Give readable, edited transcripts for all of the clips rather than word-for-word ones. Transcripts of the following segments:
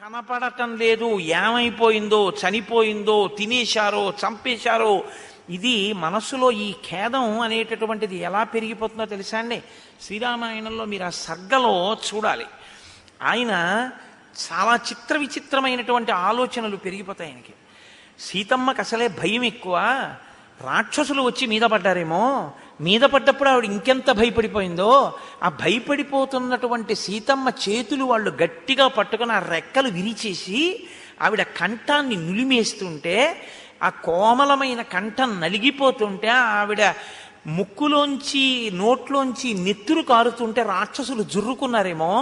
కనపడటం లేదు, ఏమైపోయిందో, చనిపోయిందో, తినేశారో, చంపేశారో. ఇది మనస్సులో ఈ ఖేదం అనేటటువంటిది ఎలా పెరిగిపోతుందో తెలుసా అండి? శ్రీరామాయణంలో మీరు ఆ సర్గలో చూడాలి. ఆయన చాలా చిత్ర విచిత్రమైనటువంటి ఆలోచనలు పెరిగిపోతాయి ఆయనకి. సీతమ్మకి అసలే భయం ఎక్కువ, రాక్షసులు వచ్చి మీద పడ్డారేమో, మీద పడ్డప్పుడు ఆవిడ ఇంకెంత భయపడిపోయిందో. ఆ భయపడిపోతున్నటువంటి సీతమ్మ చేతులు వాళ్ళు గట్టిగా పట్టుకుని ఆ రెక్కలు విరిచేసి ఆవిడ కంఠాన్ని నులిమేస్తుంటే, ఆ కోమలమైన కంఠం నలిగిపోతుంటే, ఆవిడ ముక్కులోంచి నోట్లోంచి నెత్తురు కారుతుంటే రాక్షసులు జుర్రుకున్నారేమో.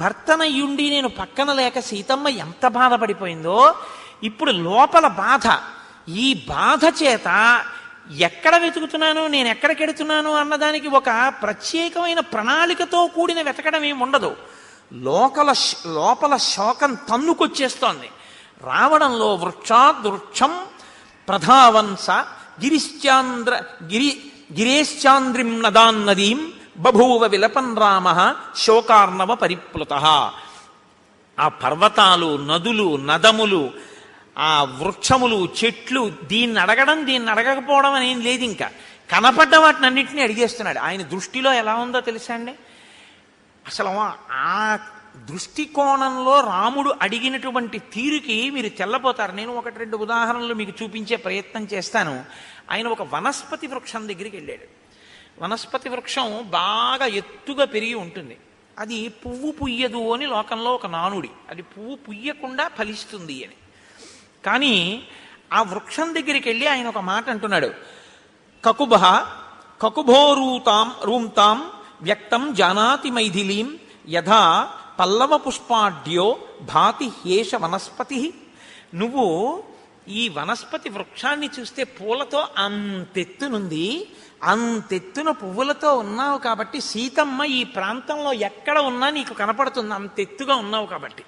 భర్తనయ్యుండి నేను పక్కన లేక సీతమ్మ ఎంత బాధపడిపోయిందో. ఇప్పుడు లోపల బాధ, ఈ బాధ చేత ఎక్కడ వెతుకుతున్నాను, నేను ఎక్కడికెడుతున్నాను అన్నదానికి ఒక ప్రత్యేకమైన ప్రణాళికతో కూడిన వెతకడం ఏమి ఉండదు. లోపల శోకం తన్నుకొచ్చేస్తోంది. రావడంలో వృక్షాదృక్షం ప్రధావంస గిరేశ్చాంద్రిం నదాన్నదీం బభూవ విలపన్ రామ శోకార్ణవ పరిప్లుత. ఆ పర్వతాలు, నదులు, నదములు, ఆ వృక్షములు, చెట్లు, దీన్ని అడగడం దీన్ని అడగకపోవడం అనేం లేదు. ఇంకా కనపడ్డ వాటిని అన్నింటినీ అడిగేస్తున్నాడు. ఆయన దృష్టిలో ఎలా ఉందో తెలుసా అండి? అసలు ఆ దృష్టికోణంలో రాముడు అడిగినటువంటి తీరుకి మీరు తెల్లపోతారు. నేను ఒకటి రెండు ఉదాహరణలు మీకు చూపించే ప్రయత్నం చేస్తాను. ఆయన ఒక వనస్పతి వృక్షం దగ్గరికి వెళ్ళాడు. వనస్పతి వృక్షం బాగా ఎత్తుగా పెరిగి ఉంటుంది. అది పువ్వు పుయ్యదు అని లోకంలో ఒక నానుడి. అది పువ్వు పుయ్యకుండా ఫలిస్తుంది అని. కానీ ఆ వృక్షం దగ్గరికి వెళ్ళి ఆయన ఒక మాట అంటున్నాడు. రూంతాం వ్యక్తం జానాతి మైథిలీం యథా పల్లవ పుష్పాఢ్యో భాతి హేష వనస్పతి. నువ్వు ఈ వనస్పతి వృక్షాన్ని చూస్తే పూలతో అంతెత్తునుంది, అంతెత్తున పువ్వులతో ఉన్నావు కాబట్టి సీతమ్మ ఈ ప్రాంతంలో ఎక్కడ ఉన్నా నీకు కనపడుతుంది, అంతెత్తుగా ఉన్నావు కాబట్టి.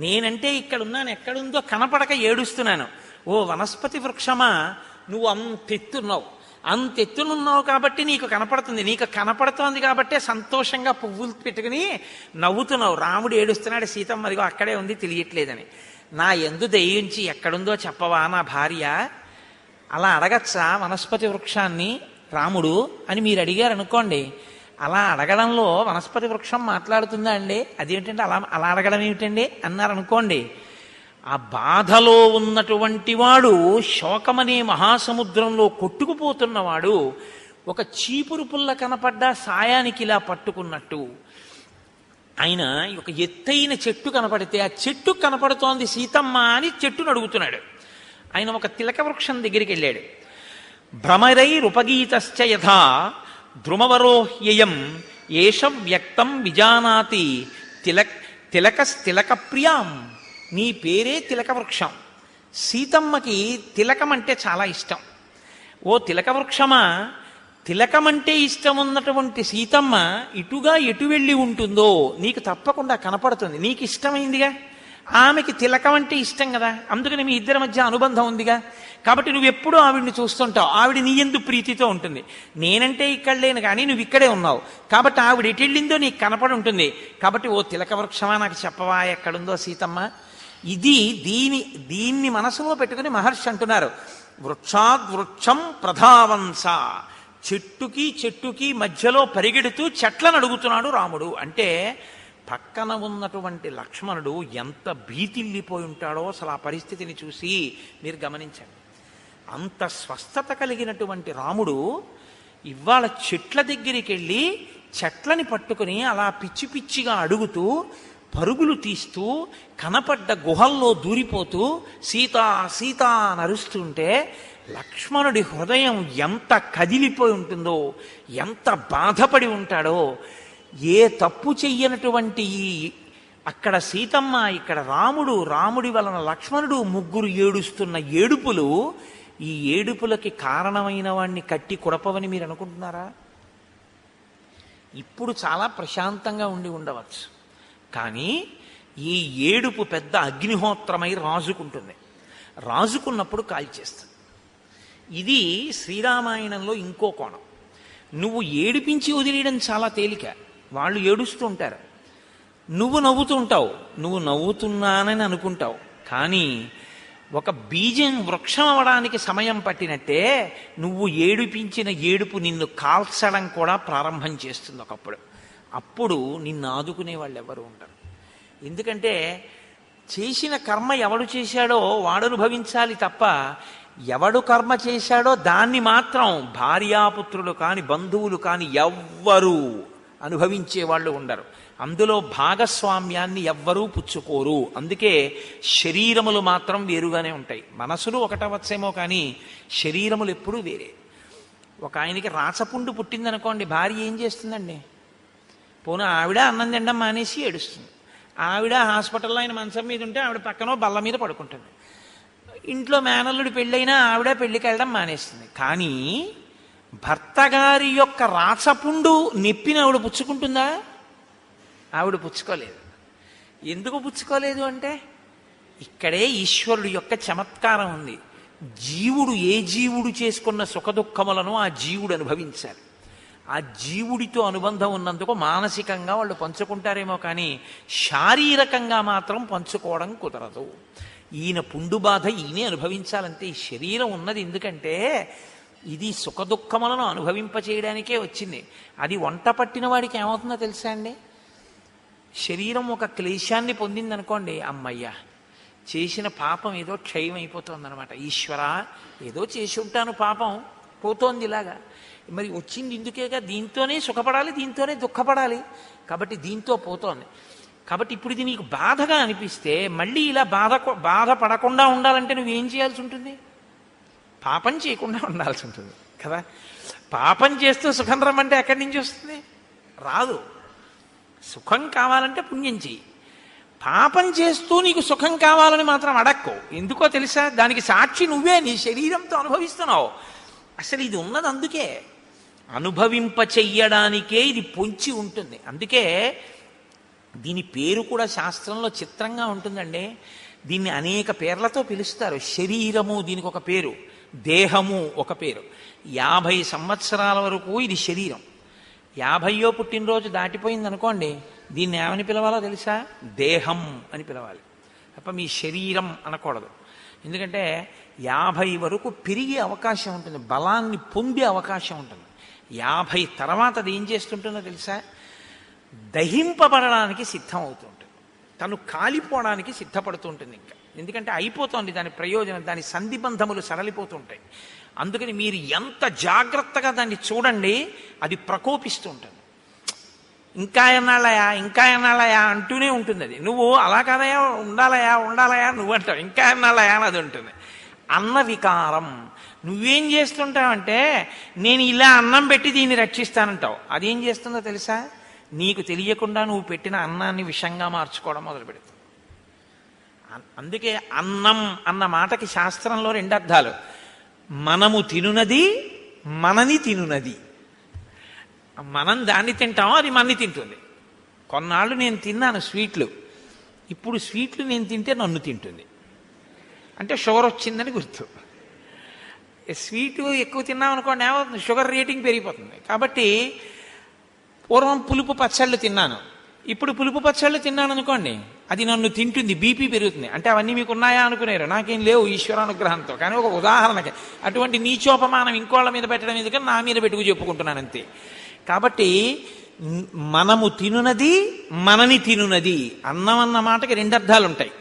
నేనంటే ఇక్కడున్నాను, ఎక్కడుందో కనపడక ఏడుస్తున్నాను. ఓ వనస్పతి వృక్షమా, నువ్వు అంతెత్తున్నావు, అంతెత్తునున్నావు కాబట్టి నీకు కనపడుతుంది. నీకు కనపడుతోంది కాబట్టే సంతోషంగా పువ్వులు పెట్టుకుని నవ్వుతున్నావు. రాముడు ఏడుస్తున్నాడు, సీతమ్మ మరిగో అక్కడే ఉంది తెలియట్లేదని. నా యందు దయించి ఎక్కడుందో చెప్పవా నా భార్య? అలా అడగచ్చా వనస్పతి వృక్షాన్ని రాముడు అని మీరు అడిగారు అనుకోండి. అలా అడగడంలో వనస్పతి వృక్షం మాట్లాడుతుందా అండి? అదేమిటంటే అలా అడగడం ఏమిటండి అన్నారనుకోండి. ఆ బాధలో ఉన్నటువంటి వాడు, శోకమనే మహాసముద్రంలో కొట్టుకుపోతున్నవాడు ఒక చీపురు పుల్ల కనపడ్డా సాయానికి ఇలా పట్టుకున్నట్టు ఆయన ఒక ఎత్తైన చెట్టు కనపడితే ఆ చెట్టు కనపడుతోంది సీతమ్మ అని చెట్టును అడుగుతున్నాడు. ఆయన ఒక తిలక వృక్షం దగ్గరికి వెళ్ళాడు. భ్రమరైరుపగీతశ్చ యథా ద్రుమవరోహ్యయం ఏష వ్యక్తం విజానాతి తిలక ప్రియాం. నీ పేరే తిలక వృక్షం. సీతమ్మకి తిలకం అంటే చాలా ఇష్టం. ఓ తిలక వృక్షమా, తిలకమంటే ఇష్టం ఉన్నటువంటి సీతమ్మ ఇటుగా ఎటు వెళ్ళి ఉంటుందో నీకు తప్పకుండా కనపడుతుంది. నీకు ఇష్టమైందిగా, ఆమెకి తిలకం అంటే ఇష్టం కదా, అందుకని మీ ఇద్దరి మధ్య అనుబంధం ఉందిగా. కాబట్టి నువ్వు ఎప్పుడూ ఆవిడ్ని చూస్తుంటావు, ఆవిడ నీ యందు ప్రీతితో ఉంటుంది. నేనంటే ఇక్కడ లేను కానీ నువ్వు ఇక్కడే ఉన్నావు కాబట్టి ఆవిడ ఎటు వెళ్ళిందో నీకు కనపడి ఉంటుంది. కాబట్టి ఓ తిలక వృక్షమా నాకు చెప్పవా ఎక్కడుందో సీతమ్మ. దీన్ని మనసులో పెట్టుకుని మహర్షి అంటున్నారు, వృక్షాద్వృక్షం ప్రధావంస. చెట్టుకి మధ్యలో పరిగెడుతూ చెట్లను అడుగుతున్నాడు రాముడు. అంటే పక్కన ఉన్నటువంటి లక్ష్మణుడు ఎంత భీతిల్లిపోయి ఉంటాడో అసలు ఆ పరిస్థితిని చూసి మీరు గమనించండి. అంత స్వస్థత కలిగినటువంటి రాముడు ఇవాళ చెట్ల దగ్గరికి వెళ్ళి చెట్లని పట్టుకుని అలా పిచ్చి పిచ్చిగా అడుగుతూ, పరుగులు తీస్తూ, కనపడ్డ గుహల్లో దూరిపోతూ సీతా సీతా అని అరుస్తుంటే లక్ష్మణుడి హృదయం ఎంత కదిలిపోయి ఉంటుందో, ఎంత బాధపడి ఉంటాడో. ఏ తప్పు చెయ్యనటువంటి అక్కడ సీతమ్మ, ఇక్కడ రాముడు, రాముడి వలన లక్ష్మణుడు, ముగ్గురు ఏడుస్తున్న ఏడుపులు, ఈ ఏడుపులకి కారణమైన వాణ్ణి కట్టి కుడపవని మీరు అనుకుంటున్నారా? ఇప్పుడు చాలా ప్రశాంతంగా ఉండి ఉండవచ్చు, కానీ ఈ ఏడుపు పెద్ద అగ్నిహోత్రమై రాజుకుంటుంది. రాజుకున్నప్పుడు కాల్చేస్తుంది. ఇది శ్రీరామాయణంలో ఇంకో కోణం. నువ్వు ఏడిపించి వదిలేయడం చాలా తేలిక, వాళ్ళు ఏడుస్తూ ఉంటారు. నువ్వు నవ్వుతుంటావు, నువ్వు నవ్వుతున్నానని అనుకుంటావు, కానీ ఒక బీజం వృక్షం అవ్వడానికి సమయం పట్టినట్టే నువ్వు ఏడిపించిన ఏడుపు నిన్ను కాల్చడం కూడా ప్రారంభం చేస్తుంది ఒకప్పుడు. అప్పుడు నిన్ను ఆదుకునే వాళ్ళు ఎవరు ఉండరు. ఎందుకంటే చేసిన కర్మ ఎవడు చేశాడో వాడు అనుభవించాలి తప్ప, ఎవడు కర్మ చేశాడో దాన్ని మాత్రం భార్యాపుత్రులు కాని బంధువులు కాని ఎవ్వరూ అనుభవించే వాళ్ళు ఉండరు. అందులో భాగస్వామ్యాన్ని ఎవ్వరూ పుచ్చుకోరు. అందుకే శరీరములు మాత్రం వేరుగానే ఉంటాయి. మనసులు ఒకటవచ్చేమో కానీ శరీరములు ఎప్పుడూ వేరే. ఒక ఆయనకి రాచపుండు పుట్టిందనుకోండి, భార్య ఏం చేస్తుందండి? పోనీ ఆవిడ అన్నం తినడం మానేసి ఏడుస్తుంది. ఆవిడ హాస్పిటల్లో ఆయన మంచం మీద ఉంటే ఆవిడ పక్కనో బల్ల మీద పడుకుంటుంది. ఇంట్లో మేనల్లుడి పెళ్ళైనా ఆవిడ పెళ్ళికి వెళ్ళడం మానేస్తుంది. కానీ భర్త గారి యొక్క రాచపుండు నెప్పిన ఆవిడ పుచ్చుకుంటుందా? ఆవిడ పుచ్చుకోలేదు. ఎందుకు పుచ్చుకోలేదు అంటే ఇక్కడే ఈశ్వరుడు యొక్క చమత్కారం ఉంది. జీవుడు ఏ జీవుడు చేసుకున్న సుఖదుఖములను ఆ జీవుడు అనుభవించాలి. ఆ జీవుడితో అనుబంధం ఉన్నందుకు మానసికంగా వాళ్ళు పంచుకుంటారేమో కానీ శారీరకంగా మాత్రం పంచుకోవడం కుదరదు. ఈయన పుండు బాధ ఈయనే అనుభవించాలంటే ఈ శరీరం ఉన్నది ఎందుకంటే ఇది సుఖదుఖములను అనుభవింపచేయడానికే వచ్చింది. అది వంట పట్టిన వాడికి ఏమవుతుందో తెలుసా అండి? శరీరం ఒక క్లేశాన్ని పొందిందనుకోండి, అమ్మయ్యా చేసిన పాపం ఏదో క్షయం అయిపోతుందన్నమాట. ఈశ్వరా ఏదో చేసి ఉంటాను, పాపం పోతోంది ఇలాగా, మరి వచ్చింది ఇందుకేగా, దీంతోనే సుఖపడాలి, దీంతోనే దుఃఖపడాలి, కాబట్టి దీంతో పోతోంది. కాబట్టి ఇప్పుడు ఇది నీకు బాధగా అనిపిస్తే మళ్ళీ ఇలా బాధపడకుండా ఉండాలంటే నువ్వేం చేయాల్సి ఉంటుంది? పాపం చేయకుండా ఉండాల్సి ఉంటుంది కదా. పాపం చేస్తూ సుఖం రమ్మంటే ఎక్కడి నుంచి వస్తుంది? రాదు. సుఖం కావాలంటే పుణ్యం చెయ్యి. పాపం చేస్తూ నీకు సుఖం కావాలని మాత్రం అడక్కో. ఎందుకో తెలుసా? దానికి సాక్షి నువ్వే, నీ శరీరంతో అనుభవిస్తున్నావు. అసలు ఇది ఉన్నది అందుకే, అనుభవింప చెయ్యడానికే ఇది పొంచి ఉంటుంది. అందుకే దీని పేరు కూడా శాస్త్రంలో చిత్రంగా ఉంటుందండి. దీన్ని అనేక పేర్లతో పిలుస్తారు. శరీరము దీనికి ఒక పేరు, దేహము ఒక పేరు. 50 సంవత్సరాల వరకు ఇది శరీరం. 50వ పుట్టినరోజు దాటిపోయింది అనుకోండి, దీన్ని ఏమని పిలవాలో తెలుసా? దేహం అని పిలవాలి తప్ప మీ శరీరం అనకూడదు. ఎందుకంటే 50 వరకు పెరిగే అవకాశం ఉంటుంది, బలాన్ని పొందే అవకాశం ఉంటుంది. 50 తర్వాత అది ఏం చేస్తుంటుందో తెలుసా? దహింపబడడానికి సిద్ధం అవుతుంటుంది, తను కాలిపోవడానికి సిద్ధపడుతుంటుంది. ఇంకా ఎందుకంటే అయిపోతుంది దాని ప్రయోజనం, దాని సంధిబంధములు సరళిపోతుంటాయి. అందుకని మీరు ఎంత జాగ్రత్తగా దాన్ని చూడండి, అది ప్రకోపిస్తూ ఉంటుంది. ఇంకా ఎన్నాళ్ళయా, ఇంకా ఎన్నాళ్ళయా అంటూనే ఉంటుంది అది. నువ్వు అలా కాదయా, ఉండాలయా ఉండాలయా నువ్వు అంటావు, ఇంకా ఎన్నాళ్ళయా అని అది ఉంటుంది. అన్న వికారం. నువ్వేం చేస్తుంటావంటే నేను ఇలా అన్నం పెట్టి దీన్ని రక్షిస్తానంటావు. అదేం చేస్తుందో తెలుసా? నీకు తెలియకుండా నువ్వు పెట్టిన అన్నాన్ని విషంగా మార్చుకోవడం మొదలు పెడుతుంది. అందుకే అన్నం అన్న మాటకి శాస్త్రంలో 2 అర్థాలు. మనము తినునది, మనని తినునది. మనం దాన్ని తింటాం, అది మనని తింటుంది. కొన్నాళ్ళు నేను తిన్నాను స్వీట్లు, ఇప్పుడు స్వీట్లు నేను తింటే నన్ను తింటుంది. అంటే షుగర్ వచ్చిందని గుర్తు. స్వీటు ఎక్కువ తిన్నాం అనుకోండి ఏమవుతుంది? షుగర్ రేటింగ్ పెరిగిపోతుంది. కాబట్టి పూర్వం పులుపు పచ్చళ్ళు తిన్నాను, ఇప్పుడు పులుపు పచ్చళ్ళు తిన్నాను అనుకోండి, అది నన్ను తింటుంది, బీపీ పెరుగుతుంది. అంటే అవన్నీ మీకు ఉన్నాయా అనుకునేరు, నాకేం లేవు ఈశ్వరానుగ్రహంతో. కానీ ఒక ఉదాహరణకి అటువంటి నీచోపమానం ఇంకోళ్ళ మీద పెట్టడం ఎందుకని నా మీద పెట్టుకు చెప్పుకుంటున్నాను అంతే. కాబట్టి మనము తినునది, మనని తినునది. అన్నం అన్న మాటకి 2 అర్థాలు ఉంటాయి.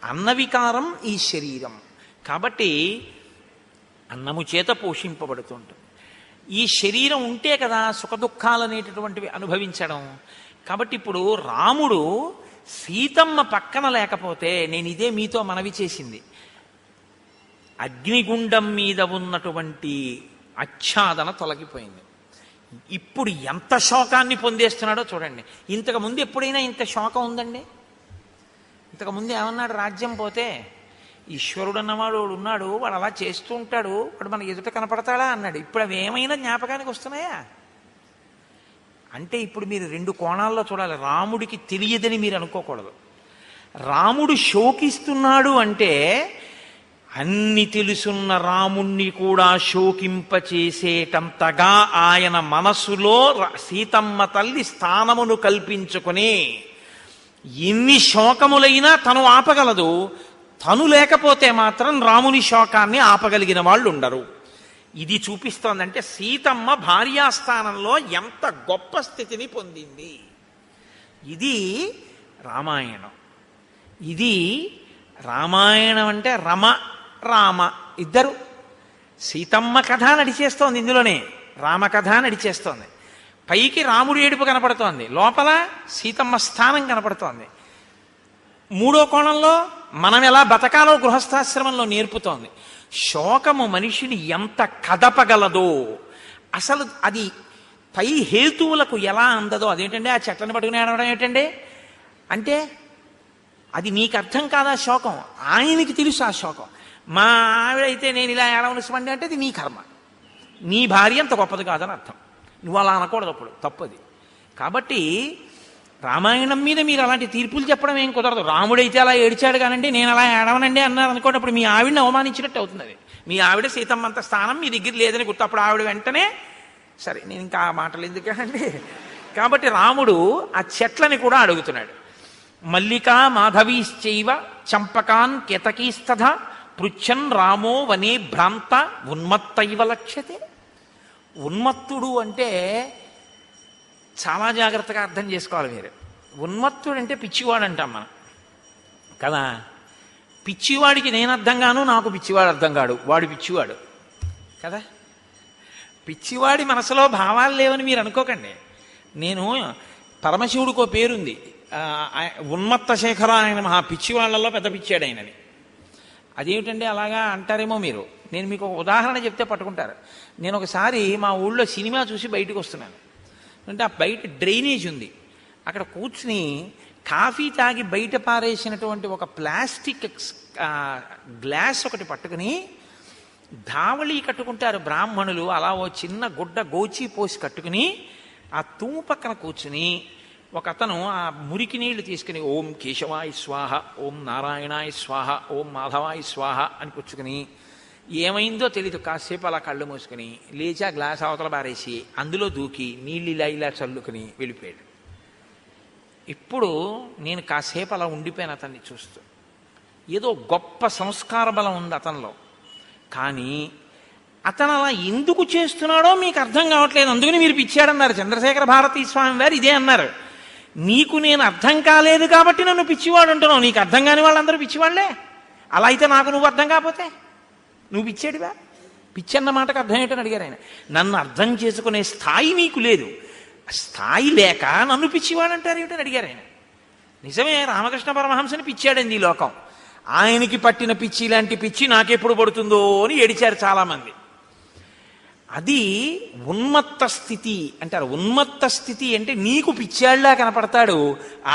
అన్న వికారం ఈ శరీరం. కాబట్టి అన్నము చేత పోషింపబడుతుంటుంది. ఈ శరీరం ఉంటే కదా సుఖదుఖాలు అనేటటువంటివి అనుభవించడం. కాబట్టి ఇప్పుడు రాముడు సీతమ్మ పక్కన లేకపోతే, నేను ఇదే మీతో మనవి చేసింది, అగ్నిగుండం మీద ఉన్నటువంటి ఆచ్ఛాదన తొలగిపోయింది. ఇప్పుడు ఎంత శోకాన్ని పొందేస్తున్నాడో చూడండి. ఇంతకుముందు ఎప్పుడైనా ఇంత శోకం ఉందండి? ఇంతకుముందు ఏమన్నాడు? రాజ్యం పోతే ఈశ్వరుడు అన్నవాడు ఉన్నాడు, వాడు అలా చేస్తూ ఉంటాడు, వాడు మన ఎదుట కనపడతాడా అన్నాడు. ఇప్పుడు అవి ఏమైనా జ్ఞాపకానికి వస్తున్నాయా? అంటే ఇప్పుడు మీరు 2 కోణాల్లో చూడాలి. రాముడికి తెలియదని మీరు అనుకోకూడదు. రాముడు శోకిస్తున్నాడు అంటే అన్ని తెలుసున్న రాముణ్ణి కూడా శోకింపచేసేటంతగా ఆయన మనసులో సీతమ్మ తల్లి స్థానమును కల్పించుకుని ఎన్ని శోకములైనా తను ఆపగలదు, తను లేకపోతే మాత్రం రాముని శోకాన్ని ఆపగలిగిన వాళ్ళు ఉండరు. ఇది చూపిస్తోందంటే సీతమ్మ భార్యాస్థానంలో ఎంత గొప్ప స్థితిని పొందింది. ఇది రామాయణం. ఇది రామాయణం అంటే రమ రామ ఇద్దరు. సీతమ్మ కథ నడిచేస్తోంది ఇందులోనే, రామకథ నడిచేస్తోంది. పైకి రాముడి ఏడుపు కనపడుతోంది, లోపల సీతమ్మ స్థానం కనపడుతోంది. మూడో కోణంలో మనం ఎలా బతకాలో గృహస్థాశ్రమంలో నేర్పుతోంది. శోకము మనిషిని ఎంత కదపగలదో, అసలు అది పై హేతువులకు ఎలా అందదో. అదేంటంటే ఆ చెట్లను పట్టుకుని ఏడవడం ఏంటండి అంటే అది నీకు అర్థం కాదా శోకం, ఆయనకి తెలుసు ఆ శోకం. మా ఆవిడైతే నేను ఇలా ఏడవలసిమండి అంటే అది నీ కర్మ, నీ భార్య అంత గొప్పది కాదని అర్థం. నువ్వు అలా అనకూడదు, అప్పుడు తప్పది. కాబట్టి రామాయణం మీద మీరు అలాంటి తీర్పులు చెప్పడం ఏం కుదరదు. రాముడైతే అలా ఏడ్చాడు కానండి, నేను అలా ఏడవనండి అన్నారు అనుకోండి, అప్పుడు మీ ఆవిడని అవమానించినట్టు అవుతుంది. అది మీ ఆవిడ సీతమ్మంత స్థానం మీ దగ్గర లేదని గుర్తు. అప్పుడు ఆవిడ వెంటనే సరే నేను ఇంకా ఆ మాటలు ఎందుకండి. కాబట్టి రాముడు ఆ చెట్లని కూడా అడుగుతున్నాడు. మల్లికా మాధవీశ్చైవ చంపకాన్ కేతకీస్తథ పృచ్ఛన్ రామో వనే భ్రాంత ఉన్మత్తైవ లక్ష్యతే. ఉన్మత్తుడు అంటే చాలా జాగ్రత్తగా అర్థం చేసుకోవాలి మీరు. ఉన్మత్తుడు అంటే పిచ్చివాడు అంటాం మనం కదా. పిచ్చివాడికి నేను అర్థం కాను, నాకు పిచ్చివాడు అర్థం కాడు, వాడు పిచ్చివాడు కదా. పిచ్చివాడి మనసులో భావాలు లేవని మీరు అనుకోకండి. నేను పరమశివుడికో పేరుంది, ఉన్మత్త శేఖర ఆయన మహా పిచ్చివాళ్లలో పెద్ద పిచ్చాడు ఆయనని. అదేమిటండి అలాగా అంటారేమో మీరు. నేను మీకు ఒక ఉదాహరణ చెప్తే పట్టుకుంటారు. నేను ఒకసారి మా ఊళ్ళో సినిమా చూసి బయటకు వస్తున్నాను. అంటే ఆ బయట డ్రైనేజ్ ఉంది, అక్కడ కూర్చుని కాఫీ తాగి బయట పారేసినటువంటి ఒక ప్లాస్టిక్ గ్లాస్ ఒకటి పట్టుకుని ధావళి కట్టుకుంటారు బ్రాహ్మణులు, అలా ఓ చిన్న గుడ్డ గోచి పోసి కట్టుకుని ఆ తూము పక్కన కూర్చుని ఒక అతను ఆ మురికి నీళ్లు తీసుకుని ఓం కేశవాయ స్వాహ, ఓం నారాయణాయ స్వాహ, ఓం మాధవాయ స్వాహ అని పుచ్చుకుని ఏమైందో తెలీదు కాసేపు అలా కళ్ళు మూసుకుని లేచి ఆ గ్లాస్ అవతల బారేసి అందులో దూకి నీళ్ళు ఇలా ఇలా చల్లుకుని వెళ్ళిపోయాడు. ఇప్పుడు నేను కాసేపు అలా ఉండిపోయాను అతన్ని చూస్తూ. ఏదో గొప్ప సంస్కార బలం ఉంది అతనిలో, కానీ అతను అలా ఎందుకు చేస్తున్నాడో మీకు అర్థం కావట్లేదు. అందుకని మీరు పిచ్చాడన్నారు. చంద్రశేఖర భారతీ స్వామి వారు ఇదే అన్నారు. నీకు నేను అర్థం కాలేదు కాబట్టి నన్ను పిచ్చివాడు అంటున్నావు, నీకు అర్థం కాని వాళ్ళందరూ పిచ్చివాళ్లే. అలా అయితే నాకు నువ్వు అర్థం కాకపోతే నువ్వు పిచ్చాడివా? పిచ్చి అన్న మాటకు అర్థం ఏంటని అడిగారు ఆయన. నన్ను అర్థం చేసుకునే స్థాయి నీకు లేదు, స్థాయి లేక నన్ను పిచ్చివాడు అంటారు ఏమిటని అడిగారు ఆయన. నిజమే, రామకృష్ణ పరమహంసని పిచ్చాడండి ఈ లోకం. ఆయనకి పట్టిన పిచ్చి ఇలాంటి పిచ్చి నాకెప్పుడు పడుతుందో అని ఏడిచారు చాలామంది. అది ఉన్మత్త స్థితి అంటారు. ఉన్మత్త స్థితి అంటే నీకు పిచ్చాళ్లా కనపడతాడు,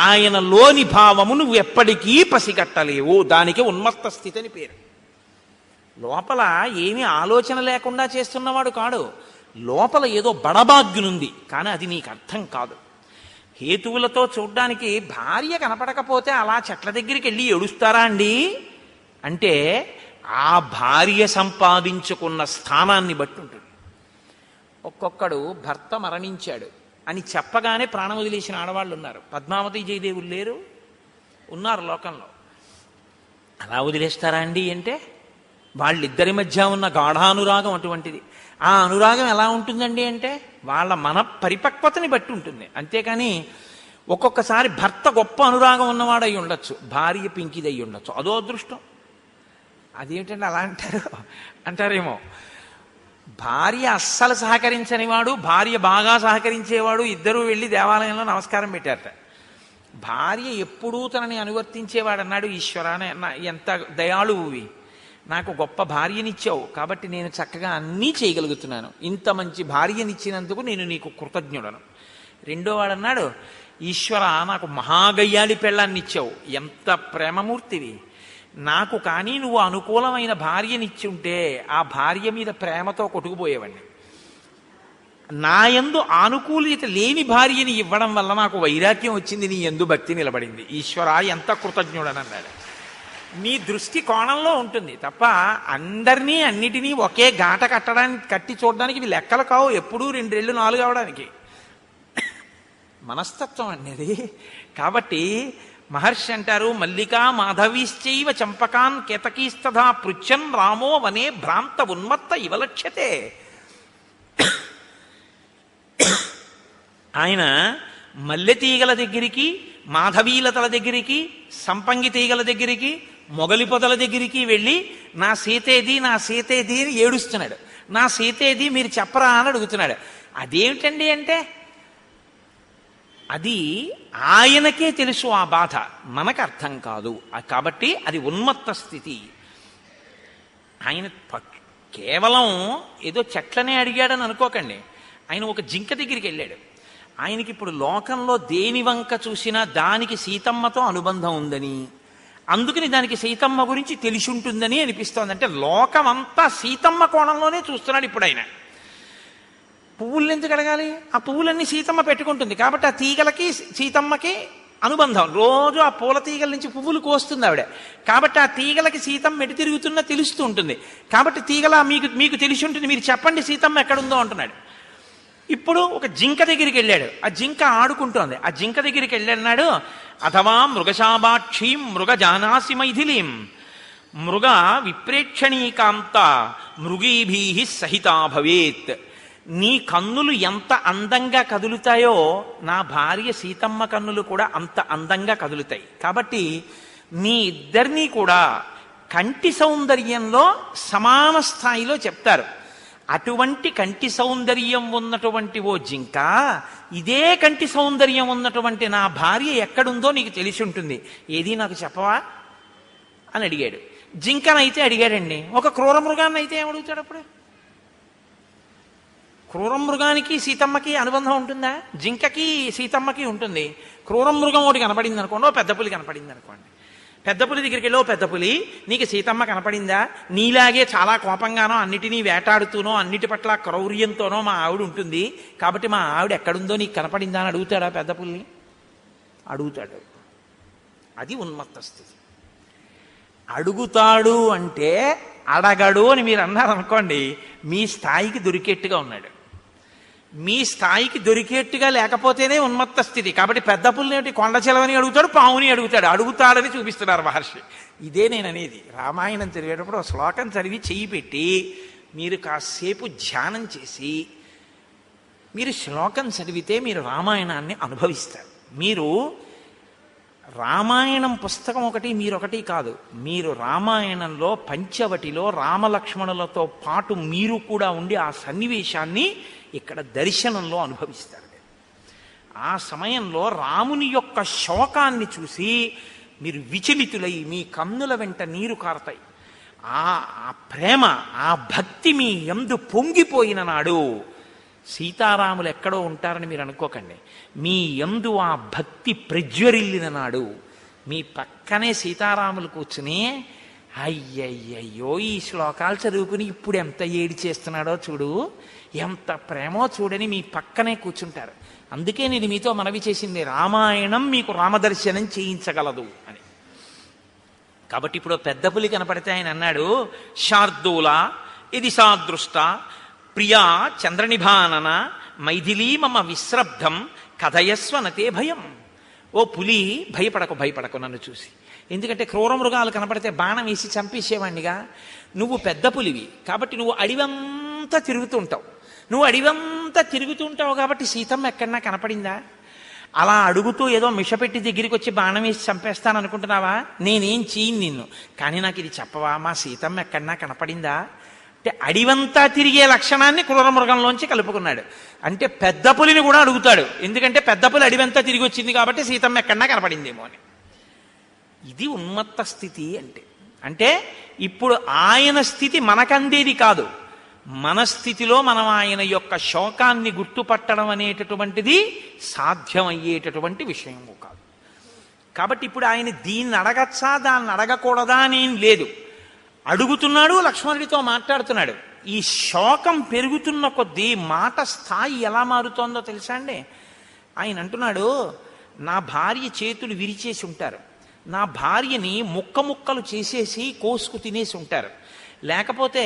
ఆయనలోని భావము నువ్వు ఎప్పటికీ పసిగట్టలేవు. దానికి ఉన్మత్త స్థితి అని పేరు. లోపల ఏమీ ఆలోచన లేకుండా చేస్తున్నవాడు కాడు, లోపల ఏదో బడబాగ్యునుంది, కానీ అది నీకు అర్థం కాదు. హేతువులతో చూడ్డానికి భార్య కనపడకపోతే అలా చెట్ల దగ్గరికి వెళ్ళి ఏడుస్తారా అండి అంటే ఆ భార్య సంపాదించుకున్న స్థానాన్ని బట్టి ఉంటుంది. ఒక్కొక్కడు భర్త మరణించాడు అని చెప్పగానే ప్రాణం వదిలేసిన ఆడవాళ్ళు ఉన్నారు. పద్మావతి జయదేవులు లేరు, ఉన్నారు లోకంలో. అలా వదిలేస్తారా అండి అంటే వాళ్ళిద్దరి మధ్య ఉన్న గాఢానురాగం అటువంటిది. ఆ అనురాగం ఎలా ఉంటుందండి అంటే వాళ్ళ మన పరిపక్వతని బట్టి ఉంటుంది. అంతేకాని ఒక్కొక్కసారి భర్త గొప్ప అనురాగం ఉన్నవాడు అయి ఉండొచ్చు, భార్య పింకిది అయి ఉండొచ్చు, అదో అదృష్టం. అదేమిటండి అలా అంటారేమో. భార్య అస్సలు సహకరించని వాడు, భార్య బాగా సహకరించేవాడు ఇద్దరూ వెళ్ళి దేవాలయంలో నమస్కారం పెట్టారట. భార్య ఎప్పుడూ తనని అనువర్తించేవాడు అన్నాడు, ఈశ్వరానే ఎంత దయాళువువి, నాకు గొప్ప భార్యనిచ్చావు కాబట్టి నేను చక్కగా అన్నీ చేయగలుగుతున్నాను, ఇంత మంచి భార్యనిచ్చినందుకు నేను నీకు కృతజ్ఞుడను. రెండో వాడు అన్నాడు, ఈశ్వర నాకు మహాగయ్యాడి పెళ్ళాన్నిచ్చావు, ఎంత ప్రేమమూర్తివి, నాకు కానీ నువ్వు అనుకూలమైన భార్యనిచ్చి ఉంటే ఆ భార్య మీద ప్రేమతో కొట్టుకుపోయేవాడిని, నా యందు ఆనుకూల్యత లేని భార్యని ఇవ్వడం వల్ల నాకు వైరాగ్యం వచ్చింది, నీ యందు భక్తి నిలబడింది, ఈశ్వర ఎంత కృతజ్ఞుడని అన్నాడు. నీ దృష్టి కోణంలో ఉంటుంది తప్ప అందరినీ అన్నిటినీ ఒకే గాట కట్టి చూడడానికి ఇవి లెక్కలు కావు, ఎప్పుడూ 2 రెళ్ళు 4 అవడానికి మనస్తత్వం అనేది. కాబట్టి మహర్షి అంటారు, మల్లికా మాధవీశ్చైవ చంపకాన్ కేతకీస్తథా పృచ్చన్ రామో వనే భ్రాంత ఉన్మత్త ఇవలక్ష్యతే. ఆయన మల్లె తీగల దగ్గరికి, మాధవీలతల దగ్గరికి, సంపంగి తీగల దగ్గరికి, మొగలి పొదల దగ్గరికి వెళ్ళి నా సీతేది నా సీతేది అని ఏడుస్తున్నాడు. నా సీతేది మీరు చెప్పరా అని అడుగుతున్నాడు. అదేమిటండి అంటే అది ఆయనకే తెలుసు ఆ బాధ, మనకు అర్థం కాదు. కాబట్టి అది ఉన్మత్త స్థితి. ఆయన కేవలం ఏదో చెట్లనే అడిగాడని అనుకోకండి. ఆయన ఒక జింక దగ్గరికి వెళ్ళాడు. ఆయనకి ఇప్పుడు లోకంలో దేని వంక చూసినా దానికి సీతమ్మతో అనుబంధం ఉందని, అందుకని దానికి సీతమ్మ గురించి తెలిసి ఉంటుందని అనిపిస్తోంది. అంటే లోకమంతా సీతమ్మ కోణంలోనే చూస్తున్నాడు ఇప్పుడు ఆయన. పువ్వుల్ని ఎందుకు అడగాలి? ఆ పువ్వులన్నీ సీతమ్మ పెట్టుకుంటుంది కాబట్టి ఆ తీగలకి సీతమ్మకి అనుబంధం. రోజు ఆ పూల తీగల నుంచి పువ్వులు కోస్తుంది ఆవిడ. కాబట్టి ఆ తీగలకి సీతమ్మ ఎటు తిరుగుతున్నా తెలుస్తూ ఉంటుంది. కాబట్టి తీగల మీకు మీకు తెలిసి ఉంటుంది, మీరు చెప్పండి సీతమ్మ ఎక్కడుందో అంటున్నాడు. ఇప్పుడు ఒక జింక దగ్గరికి వెళ్ళాడు. ఆ జింక ఆడుకుంటోంది. ఆ జింక దగ్గరికి వెళ్ళాడు. అథవా మృగశాభాక్షీం మృగ జానాసి మైథిలీం మృగ విప్రేక్షణీకాంత మృగీభీ సహితా భవేత్. నీ కన్నులు ఎంత అందంగా కదులుతాయో నా భార్య సీతమ్మ కన్నులు కూడా అంత అందంగా కదులుతాయి. కాబట్టి మీ ఇద్దరినీ కూడా కంటి సౌందర్యంలో సమాన స్థాయిలో చెప్తారు. అటువంటి కంటి సౌందర్యం ఉన్నటువంటి ఓ జింక, ఇదే కంటి సౌందర్యం ఉన్నటువంటి నా భార్య ఎక్కడుందో నీకు తెలిసి ఉంటుంది, ఏది నాకు చెప్పవా అని అడిగాడు. జింకనైతే అడిగాడండి. ఒక క్రూర మృగాన్ని అయితే ఏమడుగుతాడు అప్పుడు? క్రూర మృగానికి సీతమ్మకి అనుబంధం ఉంటుందా? జింకకి సీతమ్మకి ఉంటుంది. క్రూర మృగం ఒకటి కనపడింది అనుకోండి, ఓ పెద్ద పులి కనపడింది అనుకోండి. పెద్ద పులి దగ్గరికి వెళ్ళి, ఓ పెద్ద పులి నీకు సీతమ్మ కనపడిందా? నీలాగే చాలా కోపంగానో అన్నిటినీ వేటాడుతూనో అన్నిటి పట్ల క్రౌర్యంతోనో మా ఆవిడ ఉంటుంది, కాబట్టి మా ఆవిడ ఎక్కడుందో నీకు కనపడిందా అని అడుగుతాడా పెద్ద పుల్ని? అడుగుతాడు. అది ఉన్మత్త స్థితి. అడుగుతాడు అంటే అడగడు అని మీరు అన్నారనుకోండి, మీ స్థాయికి దొరికేట్టుగా ఉన్నాడు. మీ స్థాయికి దొరికేట్టుగా లేకపోతేనే ఉన్మత్త స్థితి. కాబట్టి పెద్ద పుల్లేమిటి, కొండ చెలవని అడుగుతాడు, పావుని అడుగుతాడు. అడుగుతాడని చూపిస్తున్నారు మహర్షి. ఇదే నేను అనేది. రామాయణం చదివేటప్పుడు ఒక శ్లోకం చదివి చెయ్యి పెట్టి మీరు కాసేపు ధ్యానం చేసి మీరు శ్లోకం చదివితే మీరు రామాయణాన్ని అనుభవిస్తారు. మీరు రామాయణం పుస్తకం ఒకటి మీరొకటి కాదు, మీరు రామాయణంలో పంచవటిలో రామలక్ష్మణులతో పాటు మీరు కూడా ఉండి ఆ సన్నివేశాన్ని ఇక్కడ దర్శనంలో అనుభవిస్తారు. ఆ సమయంలో రాముని యొక్క శోకాన్ని చూసి మీరు విచలితులై మీ కన్నుల వెంట నీరు కారతాయి. ఆ ప్రేమ, ఆ భక్తి మీ యందు పొంగిపోయిన నాడు సీతారాములు ఎక్కడో ఉంటారని మీరు అనుకోకండి. మీ యందు ఆ భక్తి ప్రజ్వరిల్లిన నాడు మీ పక్కనే సీతారాములు కూర్చుని అయ్యయ్యయ్యో ఈ శ్లోకాలు చదువుకుని ఇప్పుడు ఎంత ఏడి చేస్తున్నాడో చూడు, ఎంత ప్రేమో చూడని మీ పక్కనే కూర్చుంటారు. అందుకే నేను మీతో మనవి చేసింది, రామాయణం మీకు రామదర్శనం చేయించగలదు అని. కాబట్టి ఇప్పుడు పెద్ద పులి కనపడితే ఆయన అన్నాడు, శార్దూల ఇది సాదృష్ట ప్రియా చంద్రనిభానన మైథిలీ మమ విశ్రబ్ధం కథయస్వనతే భయం. ఓ పులి భయపడకు నన్ను చూసి. ఎందుకంటే క్రూర మృగాలు కనపడితే బాణం వేసి చంపేసేవాణ్ణిగా. నువ్వు పెద్ద పులివి కాబట్టి నువ్వు అడివంతా తిరుగుతుంటావు. నువ్వు అడివంతా తిరుగుతుంటావు కాబట్టి సీతమ్మ ఎక్కడన్నా కనపడిందా? అలా అడుగుతూ ఏదో మిషపెట్టి దగ్గరికి వచ్చి బాణం వేసి చంపేస్తాను అనుకుంటున్నావా? నేనేం చేయను నిన్ను, కానీ నాకు ఇది చెప్పవా, మా సీతమ్మ ఎక్కడన్నా కనపడిందా అంటే అడివంతా తిరిగే లక్షణాన్ని క్రూర మృగంలోంచి కలుపుకున్నాడు. అంటే పెద్ద పులిని కూడా అడుగుతాడు, ఎందుకంటే పెద్ద పులి అడివంతా తిరిగి వచ్చింది కాబట్టి సీతమ్మ ఎక్కడన్నా కనపడిందేమో అని. ఇది ఉన్మత్త స్థితి అంటే ఇప్పుడు ఆయన స్థితి మనకందేది కాదు. మన స్థితిలో మనం ఆయన యొక్క శోకాన్ని గుర్తుపట్టడం అనేటటువంటిది సాధ్యమయ్యేటటువంటి విషయము కాదు. కాబట్టి ఇప్పుడు ఆయన దీన్ని అడగచ్చా దాన్ని అడగకూడదా అనేం లేదు. అడుగుతున్నాడు, లక్ష్మణుడితో మాట్లాడుతున్నాడు. ఈ శోకం పెరుగుతున్న కొద్దీ మాట స్థాయి ఎలా మారుతోందో తెలుసా అండి? ఆయన అంటున్నాడు, నా భార్య చేతులు విరిచేసి ఉంటారు, నా భార్యని ముక్కలు చేసేసి కోసుకు తినేసి ఉంటారు, లేకపోతే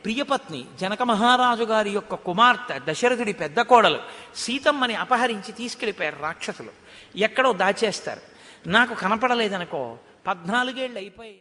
ప్రియపత్ని జనక మహారాజు గారి యొక్క కుమార్తె దశరథుడి పెద్ద కోడలు సీతమ్మని అపహరించి తీసుకెళ్ళిపోయారు రాక్షసులు, ఎక్కడో దాచేస్తారు, నాకు కనపడలేదనుకో, 14 ఏళ్ళు అయిపోయాయి.